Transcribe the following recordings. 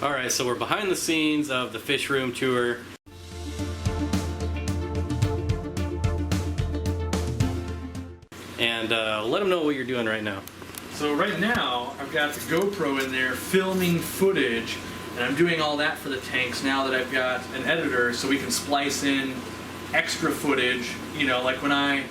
Alright, so we're behind the scenes of the fish room tour. And let them know what you're doing right now. So right now, I've got the GoPro in there filming footage, and I'm doing all that for the tanks now that I've got an editor, so we can splice in extra footage, you know, like when I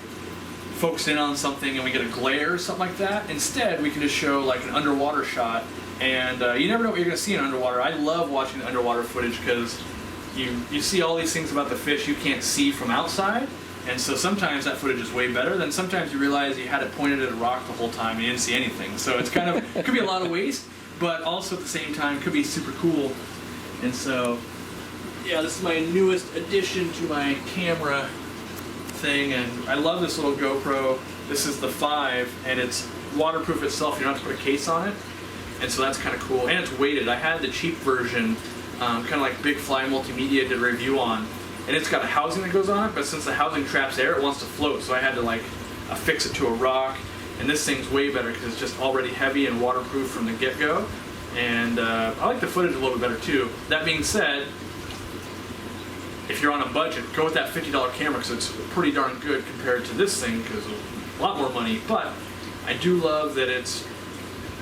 focus in on something and we get a glare or something like that. Instead, we can just show like an underwater shot, and you never know what you're going to see in underwater. I love watching the underwater footage because you see all these things about the fish you can't see from outside. And so sometimes that footage is way better. Then sometimes you realize you had it pointed at a rock the whole time and you didn't see anything. So it's kind of, it could be a lot of waste, but also at the same time could be super cool. And so, yeah, this is my newest addition to my camera thing, and I love this little GoPro. This is the 5, and it's waterproof itself. You don't have to put a case on it. And so that's kind of cool. And it's weighted. I had the cheap version, kind of like Big Fly Multimedia did a review on. And it's got a housing that goes on it, but since the housing traps air, it wants to float. So I had to like affix it to a rock. And this thing's way better because it's just already heavy and waterproof from the get-go. And I like the footage a little bit better too. That being said, if you're on a budget, go with that $50 camera because it's pretty darn good compared to this thing because it's a lot more money. But I do love that it's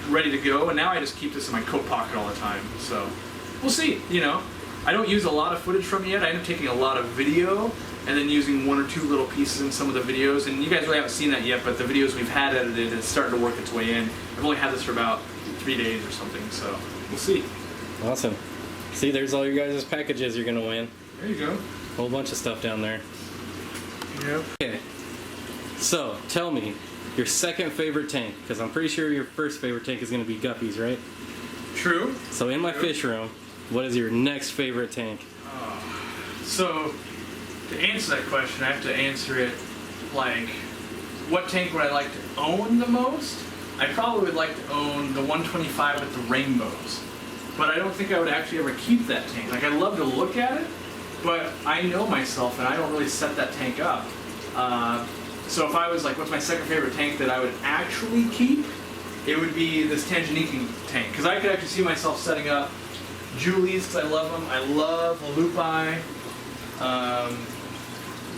ready to go, and now I just keep this in my coat pocket all the time. So we'll see, you know. I don't use a lot of footage from it yet. I am taking a lot of video and then using 1 or 2 little pieces in some of the videos. And you guys really haven't seen that yet, but the videos we've had edited, it's starting to work its way in. I've only had this for about 3 days or something, so we'll see. Awesome. See, there's all your guys' packages you're going to win. There you go. A whole bunch of stuff down there. Yep. Okay. So, tell me, your second favorite tank, because I'm pretty sure your first favorite tank is going to be guppies, right? True. So in my fish room, what is your next favorite tank? So, to answer that question, I have to answer it like, what tank would I like to own the most? I probably would like to own the 125 with the rainbows. But I don't think I would actually ever keep that tank. Like, I love to look at it, but I know myself and I don't really set that tank up. So if I was like, what's my second favorite tank that I would actually keep? It would be this Tanganyika tank. Because I could actually see myself setting up Julies, because I love them. I love Lupi.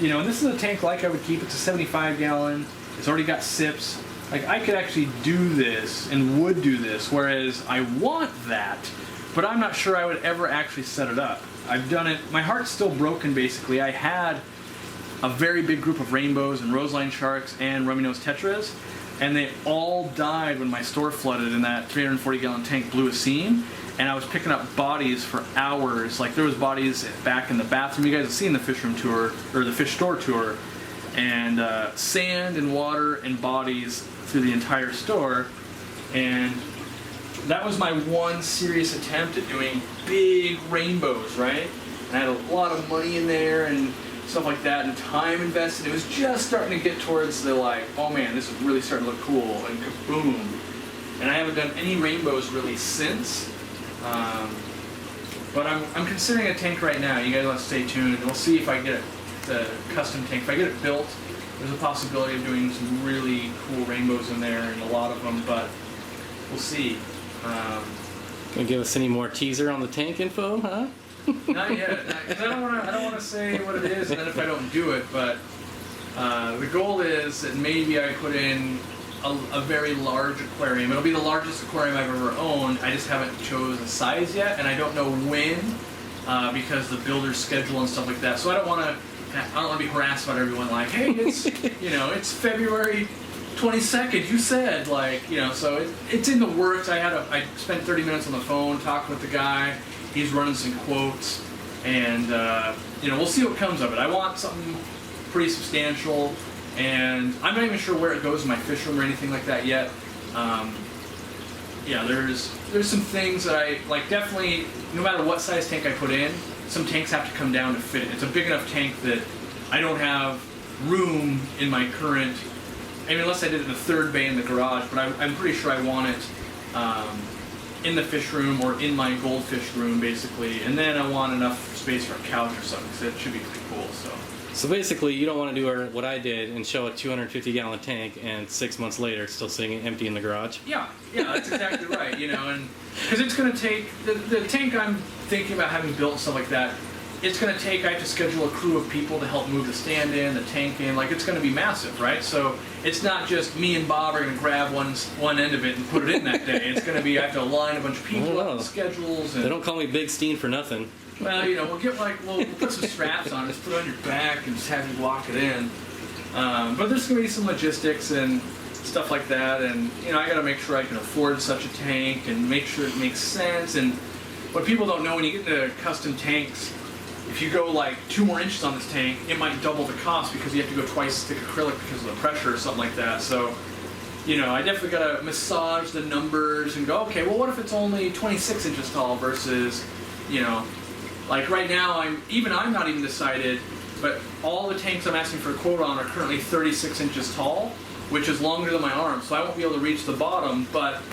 You know, and this is a tank like I would keep. It's a 75 gallon. It's already got sips. Like, I could actually do this and would do this, whereas I want that, but I'm not sure I would ever actually set it up. I've done it. My heart's still broken, basically. I had a very big group of rainbows and roseline sharks and rummy-nosed tetras, and they all died when my store flooded and that 340 gallon tank blew a seam. And I was picking up bodies for hours. Like, there was bodies back in the bathroom. You guys have seen the fish room tour, or the fish store tour. And sand and water and bodies through the entire store. And that was my one serious attempt at doing big rainbows, right? And I had a lot of money in there and stuff like that, and time invested. It was just starting to get towards the like, oh man, this is really starting to look cool, and kaboom. And I haven't done any rainbows really since. But I'm considering a tank right now. You guys want to stay tuned. We'll see if I get the custom tank. If I get it built, there's a possibility of doing some really cool rainbows in there, and a lot of them, but we'll see. Can you give us any more teaser on the tank info, huh? Not yet. Because I don't want to say what it is, and then if I don't do it, but the goal is that maybe I put in a very large aquarium. It'll be the largest aquarium I've ever owned. I just haven't chosen a size yet, and I don't know when because the builder's schedule and stuff like that. So I don't want to be harassed about everyone like, hey, it's it's February 22nd. You said so it's in the works. I spent 30 minutes on the phone talking with the guy. He's running some quotes, and we'll see what comes of it. I want something pretty substantial. And I'm not even sure where it goes in my fish room or anything like that yet. There's some things that I like. Definitely, no matter what size tank I put in, some tanks have to come down to fit it. It's a big enough tank that I don't have room in my current. I mean, unless I did it in the third bay in the garage, but I'm pretty sure I want it in the fish room or in my goldfish room, basically. And then I want enough space for a couch or something, so it should be pretty cool. So So basically, you don't want to do what I did and show a 250-gallon tank, and 6 months later, it's still sitting empty in the garage. Yeah, that's exactly right. You know, and because it's going to take the tank I'm thinking about having built and stuff like that. It's going to take. I have to schedule a crew of people to help move the stand in, the tank in. Like, it's going to be massive, right? So it's not just me and Bob are going to grab one end of it and put it in that day. It's going to be I have to align a bunch of people up, the schedules. And, they don't call me Big Steen for nothing. Well, you know, we'll put some straps on, just put it on your back and just have you walk it in. But there's going to be some logistics and stuff like that, and you know, I got to make sure I can afford such a tank and make sure it makes sense. And what people don't know, when you get into custom tanks, if you go like 2 more inches on this tank, it might double the cost because you have to go twice as thick acrylic because of the pressure or something like that. So, you know, I definitely got to massage the numbers and go, okay, well, what if it's only 26 inches tall versus, you know, like right now, I'm not even decided, but all the tanks I'm asking for a quote on are currently 36 inches tall, which is longer than my arm, so I won't be able to reach the bottom, but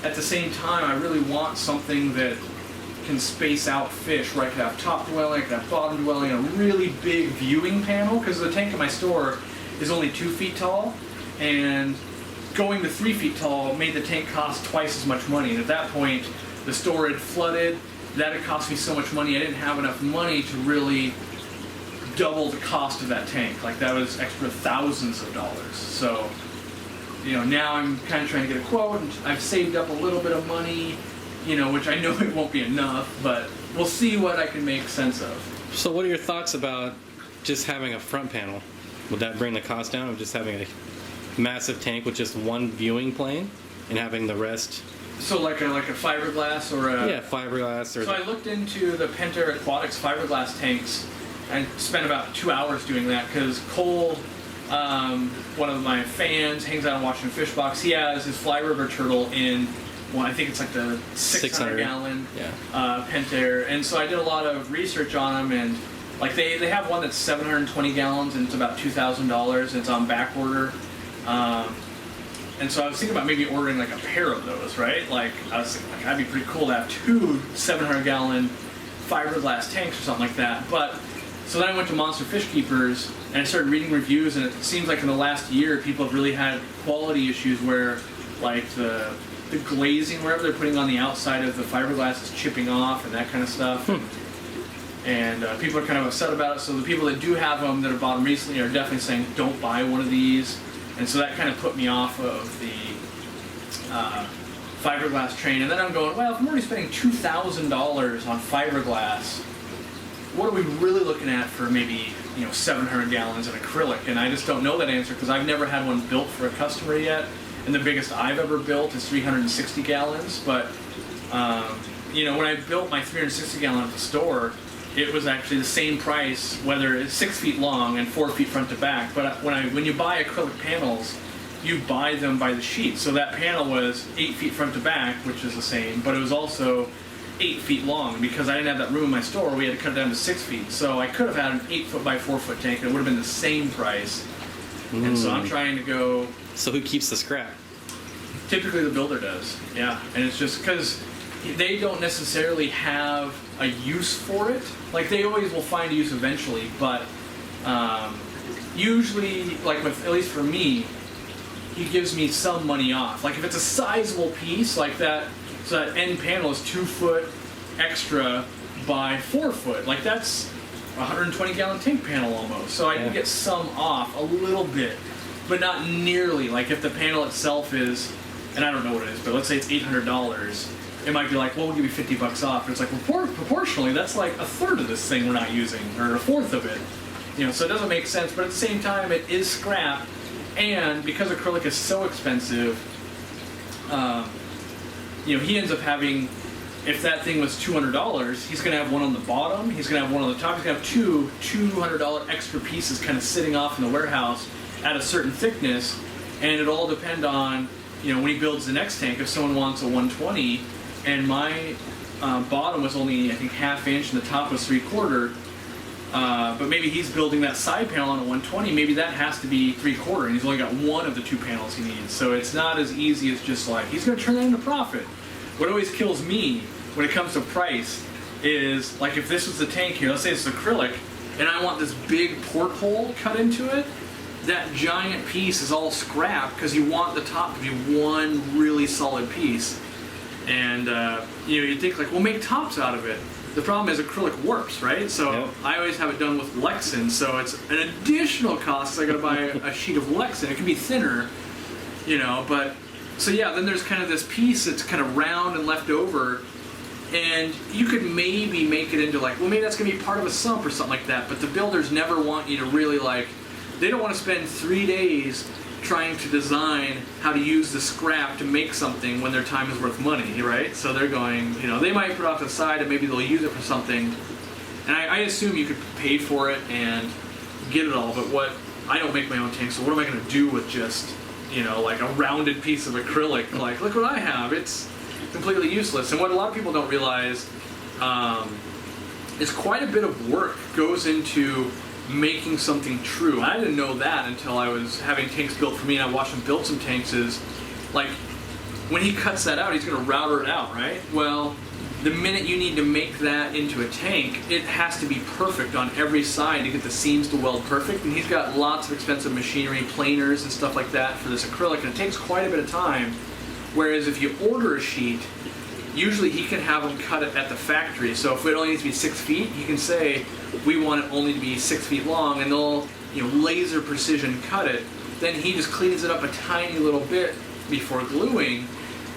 at the same time, I really want something that can space out fish, where I could have top dwelling, I could have bottom dwelling, a really big viewing panel, because the tank in my store is only 2 feet tall, and going to 3 feet tall made the tank cost twice as much money, and at that point, the store had flooded. That had cost me so much money, I didn't have enough money to really double the cost of that tank. Like, that was extra thousands of dollars. So, you know, now I'm kind of trying to get a quote, and I've saved up a little bit of money, you know, which I know it won't be enough, but we'll see what I can make sense of. So what are your thoughts about just having a front panel? Would that bring the cost down of just having a massive tank with just one viewing plane and having the rest? So like a fiberglass or a... Yeah, fiberglass. Or so I looked into the Penta Aquatics fiberglass tanks and spent about 2 hours doing that because Cole, one of my fans, hangs out in Washington Fish Box. He has his Fly River turtle in, well, I think it's like the 600 gallon Penta. And so I did a lot of research on them, and like they have one that's 720 gallons and it's about $2,000 and it's on back order. And so I was thinking about maybe ordering like a pair of those, right? Like, I was thinking, like, that'd be pretty cool to have 2 700-gallon fiberglass tanks or something like that. But, so then I went to Monster Fish Keepers and I started reading reviews, and it seems like in the last year people have really had quality issues where, like, the glazing, wherever they're putting on the outside of the fiberglass is chipping off and that kind of stuff. And people are kind of upset about it. So the people that do have them that have bought them recently are definitely saying, don't buy one of these. And so that kind of put me off of the fiberglass train. And then I'm going, well, if I'm already spending $2,000 on fiberglass, what are we really looking at for maybe, you know, 700 gallons of acrylic? And I just don't know that answer because I've never had one built for a customer yet. And the biggest I've ever built is 360 gallons. But, you know, when I built my 360 gallon at the store, it was actually the same price, whether it's 6 feet long and 4 feet front to back. But when you buy acrylic panels, you buy them by the sheet. So that panel was 8 feet front to back, which is the same, but it was also 8 feet long. Because I didn't have that room in my store, we had to cut it down to 6 feet. So I could have had an 8 foot by 4 foot tank, and it would have been the same price. And so I'm trying to go... So who keeps the scrap? Typically the builder does, yeah. And it's just because they don't necessarily have a use for it. Like, they always will find a use eventually, but usually, like with, at least for me, he gives me some money off. Like, if it's a sizable piece like that, so that end panel is 2 foot extra by 4 foot. Like, that's a 120 gallon tank panel almost. So I can get some off a little bit, but not nearly. Like, if the panel itself is, and I don't know what it is, but let's say it's $800. It might be like, well, we'll give you $50 off. And it's like, proportionally, that's like a third of this thing we're not using, or a fourth of it. You know, so it doesn't make sense. But at the same time, it is scrap, and because acrylic is so expensive, you know, he ends up having, if that thing was $200, he's going to have one on the bottom, he's going to have one on the top, he's going to have two $200 extra pieces kind of sitting off in the warehouse at a certain thickness, and it'll all depend on, you know, when he builds the next tank, if someone wants a 120, and my bottom was only, I think, 1/2 inch, and the top was 3/4. But maybe he's building that side panel on a 120. Maybe that has to be 3/4, and he's only got one of the 2 panels he needs. So it's not as easy as just like he's going to turn that into profit. What always kills me when it comes to price is, like, if this was the tank here, let's say it's acrylic, and I want this big porthole cut into it, that giant piece is all scrap because you want the top to be one really solid piece. And you think like, well, make tops out of it. The problem is acrylic warps, right? So yep. I always have it done with Lexan, so it's an additional cost. I got to buy a sheet of Lexan. It can be thinner, but so yeah. Then there's kind of this piece that's kind of round and left over, and you could maybe make it into like, well, maybe that's gonna be part of a sump or something like that. But the builders never want you to really like. They don't want to spend 3 days trying to design how to use the scrap to make something when their time is worth money, right? So they're going, they might put it off to the side and maybe they'll use it for something. And I assume you could pay for it and get it all, but I don't make my own tank, so what am I going to do with just, like a rounded piece of acrylic? Like, look what I have. It's completely useless. And what a lot of people don't realize is quite a bit of work goes into making something true. I didn't know that until I was having tanks built for me, and I watched him build some tanks. Is like when he cuts that out, he's going to router it out, right? Well, the minute you need to make that into a tank, it has to be perfect on every side to get the seams to weld perfect. And he's got lots of expensive machinery, planers and stuff like that for this acrylic, and it takes quite a bit of time. Whereas if you order a sheet, usually he can have them cut it at the factory. So if it only needs to be 6 feet, he can say, we want it only to be 6 feet long, and they'll laser precision cut it. Then he just cleans it up a tiny little bit before gluing,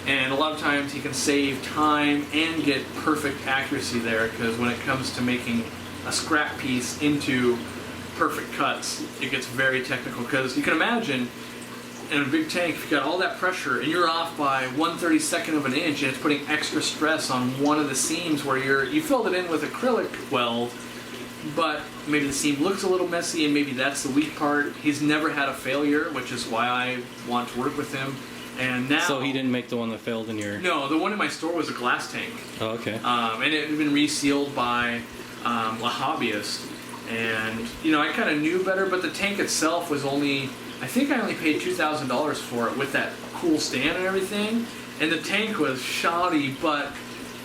and a lot of times he can save time and get perfect accuracy there, because when it comes to making a scrap piece into perfect cuts, it gets very technical. Because you can imagine in a big tank, if you've got all that pressure and you're off by 1/32 of an inch, and it's putting extra stress on one of the seams where you filled it in with acrylic weld, but maybe the seam looks a little messy and maybe that's the weak part. He's never had a failure, which is why I want to work with him. And now, so he didn't make the one that failed in your... No, the one in my store was a glass tank. Oh, okay. And it had been resealed by a hobbyist. And, I kind of knew better, but the tank itself was only... I think I only paid $2,000 for it with that cool stand and everything. And the tank was shoddy, but,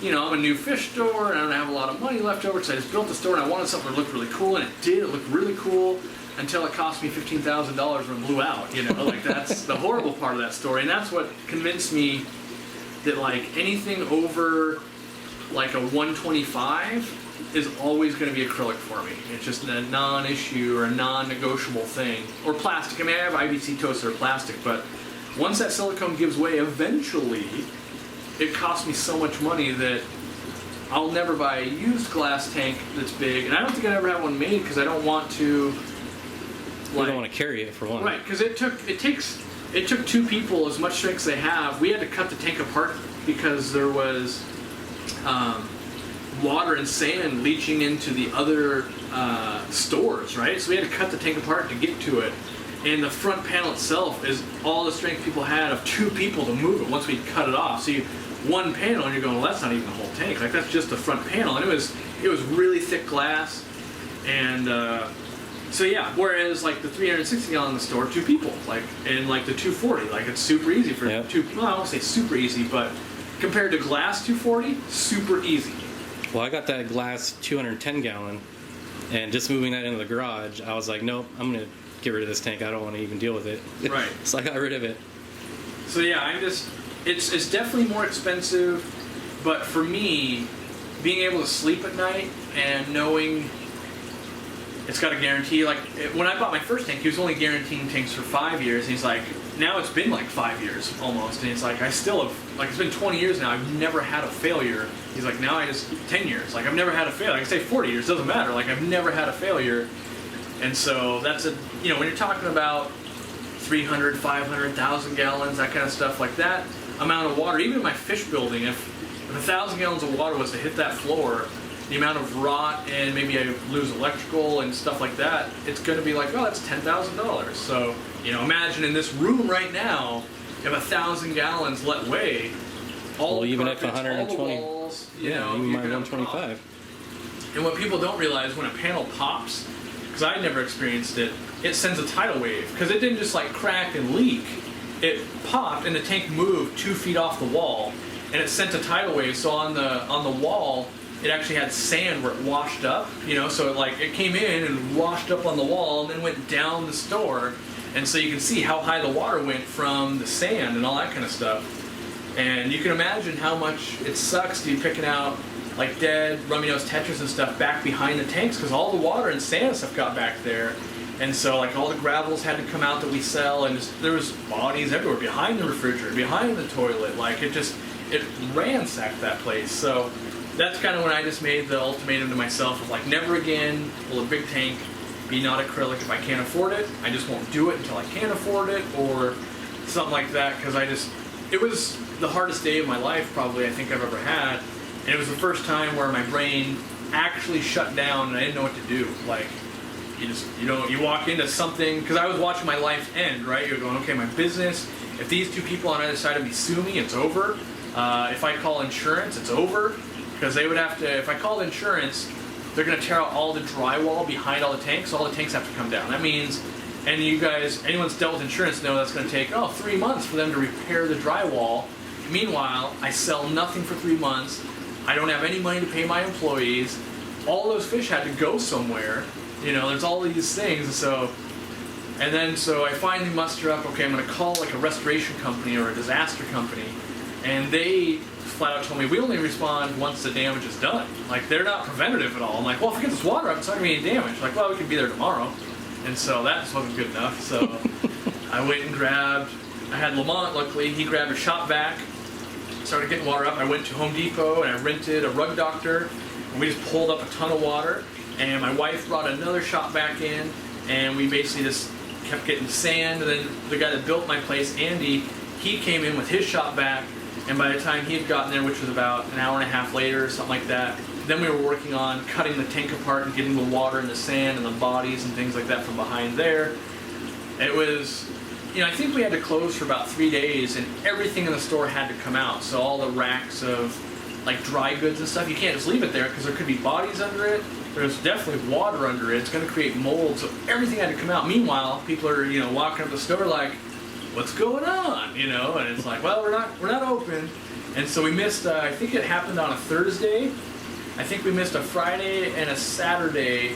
I'm a new fish store and I don't have a lot of money left over, so I just built the store and I wanted something that looked really cool, and it did. It looked really cool until it cost me $15,000 when it blew out. Like that's the horrible part of that story. And that's what convinced me that like anything over like a 125 is always going to be acrylic for me. It's just a non-issue or a non-negotiable thing. Or plastic. I mean, I have IBC toaster plastic, but once that silicone gives way, eventually it costs me so much money that I'll never buy a used glass tank that's big, and I don't think I'd ever have one made because I don't want to. You don't want to carry it for one. Right, because it took 2 people as much strength as they have. We had to cut the tank apart because there was water and sand leaching into the other stores, right? So we had to cut the tank apart to get to it. And the front panel itself is all the strength people had of 2 people to move it once we cut it off. So one panel and you're going, well, that's not even the whole tank. Like that's just the front panel. And it was really thick glass. And so yeah, whereas like the 360 gallon in the store, 2 people. And like the 240, like it's super easy for yep. 2 people. Well, I won't say super easy, but compared to glass 240, super easy. Well, I got that glass 210 gallon, and just moving that into the garage, I was like, nope, I'm going to get rid of this tank. I don't want to even deal with it. Right. So I got rid of it. So yeah, it's definitely more expensive, but for me, being able to sleep at night and knowing it's got a guarantee, like when I bought my first tank, he was only guaranteeing tanks for 5 years. And he's like, now it's been like 5 years almost, and he's like, I still have, like it's been 20 years now, I've never had a failure. He's like, now 10 years, like I've never had a failure. I can say 40 years, doesn't matter, like I've never had a failure. And so that's when you're talking about 300, 500, 1,000 gallons, that kind of stuff, like that amount of water, even in my fish building, if 1,000 gallons of water was to hit that floor, the amount of rot and maybe I lose electrical and stuff like that, it's going to be like, oh, that's $10,000. So, imagine in this room right now, if 1,000 gallons let way, all the even carpets, if 120, all the walls, even my 125. Pop. And what people don't realize, when a panel pops, because I never experienced it, it sends a tidal wave, because it didn't just like crack and leak. It popped and the tank moved 2 feet off the wall, and it sent a tidal wave. So on the wall, it actually had sand where it washed up, you know, so it came in and washed up on the wall and then went down the store. And so you can see how high the water went from the sand and all that kind of stuff. And you can imagine how much it sucks to be picking out like dead rummy nose tetras and stuff back behind the tanks, because all the water and sand and stuff got back there. And so like all the gravels had to come out that we sell, and there was bodies everywhere behind the refrigerator, behind the toilet. Like it ransacked that place. So that's kind of when I just made the ultimatum to myself of like, never again will a big tank be not acrylic. If I can't afford it, I just won't do it until I can afford it, or something like that. Because it was the hardest day of my life probably I think I've ever had, and it was the first time where my brain actually shut down and I didn't know what to do. Like you walk into something, because I was watching my life end, right? You're going, okay, my business, if these two people on either side of me sue me, it's over. If I call insurance, it's over, because they would have to, if I called insurance, they're going to tear out all the drywall behind all the tanks, so all the tanks have to come down. That means, and you guys, anyone's dealt with insurance know that's going to take 3 months for them to repair the drywall. Meanwhile, I sell nothing for 3 months. I don't have any money to pay my employees. All those fish had to go somewhere. You know, there's all these things. So I finally muster up, okay, I'm going to call like a restoration company or a disaster company. And they flat out told me, we only respond once the damage is done. Like, they're not preventative at all. I'm like, well, if we get this water up, it's not going to be any damage. Like, well, we could be there tomorrow. And so that just wasn't good enough. So I went and I had Lamont, luckily, he grabbed a shop vac, started getting water up. I went to Home Depot and I rented a rug doctor, and we just pulled up a ton of water. And my wife brought another shop vac in, and we basically just kept getting sand. And then the guy that built my place, Andy, he came in with his shop vac, and by the time he had gotten there, which was about an hour and a half later or something like that, then we were working on cutting the tank apart and getting the water and the sand and the bodies and things like that from behind there. It was, I think we had to close for about 3 days, and everything in the store had to come out. So all the racks of like dry goods and stuff, you can't just leave it there because there could be bodies under it. There's definitely water under it. It's going to create mold, so everything had to come out. Meanwhile, people are, walking up the store like, what's going on? And it's like, well, we're not open. And so we missed, I think it happened on a Thursday. I think we missed a Friday and a Saturday.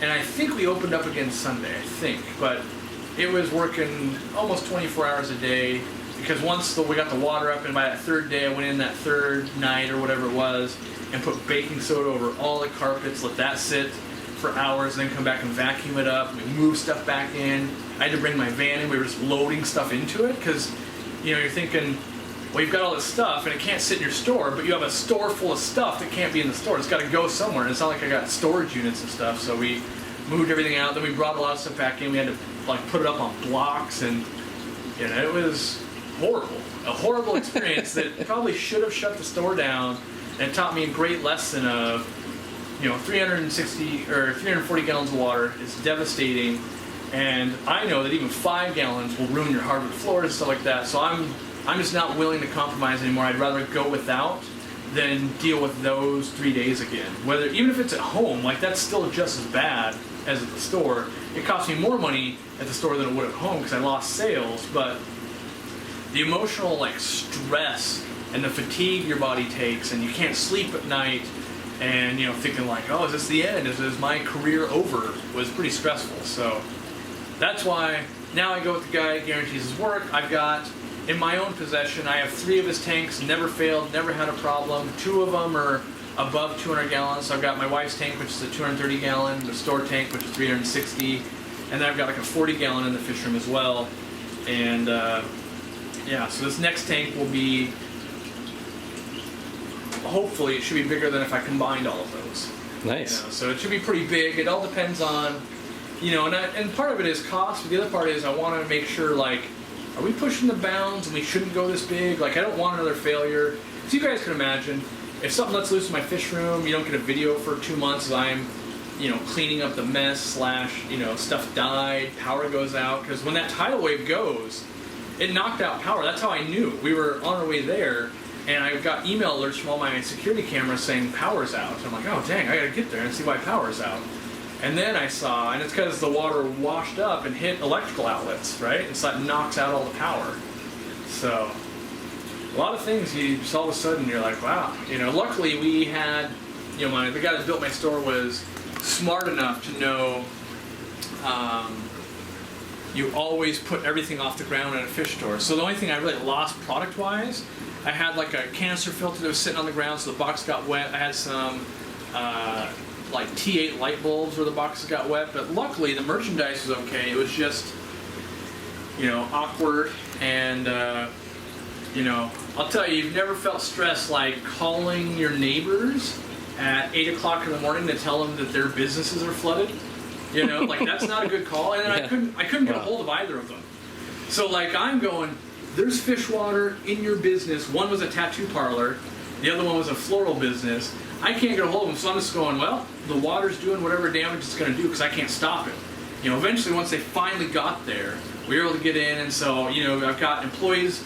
And I think we opened up again Sunday, I think. But it was working almost 24 hours a day, because once we got the water up, and by that third day, I went in that third night or whatever it was, and put baking soda over all the carpets, let that sit for hours, and then come back and vacuum it up. We moved stuff back in. I had to bring my van in. We were just loading stuff into it, because you're thinking, well, you've got all this stuff and it can't sit in your store, but you have a store full of stuff that can't be in the store. It's got to go somewhere, and it's not like I got storage units and stuff. So we moved everything out. Then we brought a lot of stuff back in. We had to put it up on blocks, and it was horrible. A horrible experience that probably should have shut the store down, and it taught me a great lesson of 360 or 340 gallons of water is devastating, and I know that even 5 gallons will ruin your hardwood floors and stuff like that. So I'm just not willing to compromise anymore. I'd rather go without than deal with those 3 days again. Even if it's at home, that's still just as bad as at the store. It cost me more money at the store than it would at home because I lost sales, but the emotional stress and the fatigue your body takes, and you can't sleep at night, and thinking is this the end? Is my career over? Was pretty stressful. So that's why now I go with the guy that guarantees his work. I've got in my own possession, I have 3 of his tanks, never failed, never had a problem. 2 of them are above 200 gallons. So I've got my wife's tank, which is a 230 gallon, the store tank, which is 360, and then I've got a 40 gallon in the fish room as well. And so this next tank will be, hopefully it should be bigger than if I combined all of those. Nice. So it should be pretty big. It all depends on, and part of it is cost, but the other part is I want to make sure, are we pushing the bounds and we shouldn't go this big? I don't want another failure. So you guys can imagine, if something lets loose in my fish room, you don't get a video for 2 months as I'm, cleaning up the mess / stuff died, power goes out. Because when that tidal wave goes, it knocked out power. That's how I knew. We were on our way there, and I got email alerts from all my security cameras saying power's out. I'm like, oh dang, I gotta get there and see why power's out. And then I saw, and it's because the water washed up and hit electrical outlets, right? And so that knocks out all the power. So a lot of things you just all of a sudden you're like, wow. You know, luckily we had, you know, the guy that built my store was smart enough to know you always put everything off the ground in a fish store. So the only thing I really lost product-wise, I had like a canister filter that was sitting on the ground, so the box got wet. I had some like T8 light bulbs where the boxes got wet, but luckily the merchandise was okay. It was just, you know, awkward, and you know, I'll tell you, you've never felt stressed like calling your neighbors at 8 o'clock in the morning to tell them that their businesses are flooded. You know, like that's not a good call. And then I couldn't get a hold of either of them. So like I'm going, there's fish water in your business. One was a tattoo parlor, the other one was a floral business. I can't get a hold of them, so I'm just going, well, the water's doing whatever damage it's going to do because I can't stop it. You know, eventually once they finally got there, we were able to get in, and so, you know, I've got employees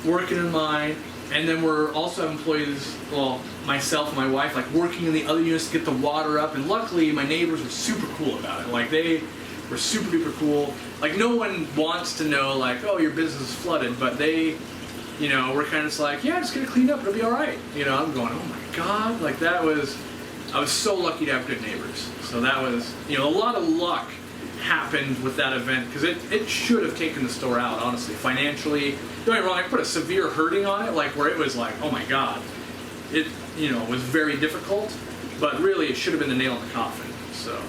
working in mine, and then we're also have employees, well, myself and my wife, like working in the other units to get the water up, and luckily my neighbors were super cool about it. Like they were super duper cool. Like no one wants to know like, oh, your business is flooded, but they, you know, we're kind of just like, yeah, just get it cleaned up, it'll be all right. You know, I'm going, oh my God, like that was, I was so lucky to have good neighbors. So that was, you know, a lot of luck happened with that event, because it should have taken the store out, honestly, financially. Don't get me wrong, I put a severe hurting on it, like where it was like, oh my God, it, you know, was very difficult, but really it should have been the nail in the coffin. So.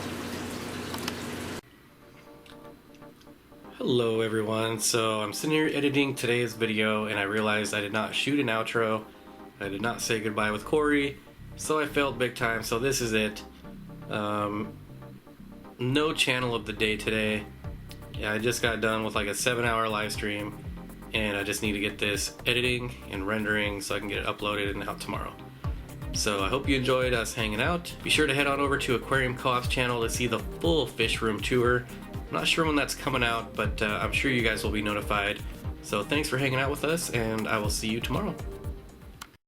Hello everyone, so I'm sitting here editing today's video and I realized I did not shoot an outro. I did not say goodbye with Cory, so I failed big time, so this is it. No channel of the day today. Yeah, I just got done with like a 7-hour live stream and I just need to get this editing and rendering so I can get it uploaded and out tomorrow. So I hope you enjoyed us hanging out. Be sure to head on over to Aquarium Co-op's channel to see the full fish room tour. I'm not sure when that's coming out, but I'm sure you guys will be notified. So thanks for hanging out with us, and I will see you tomorrow.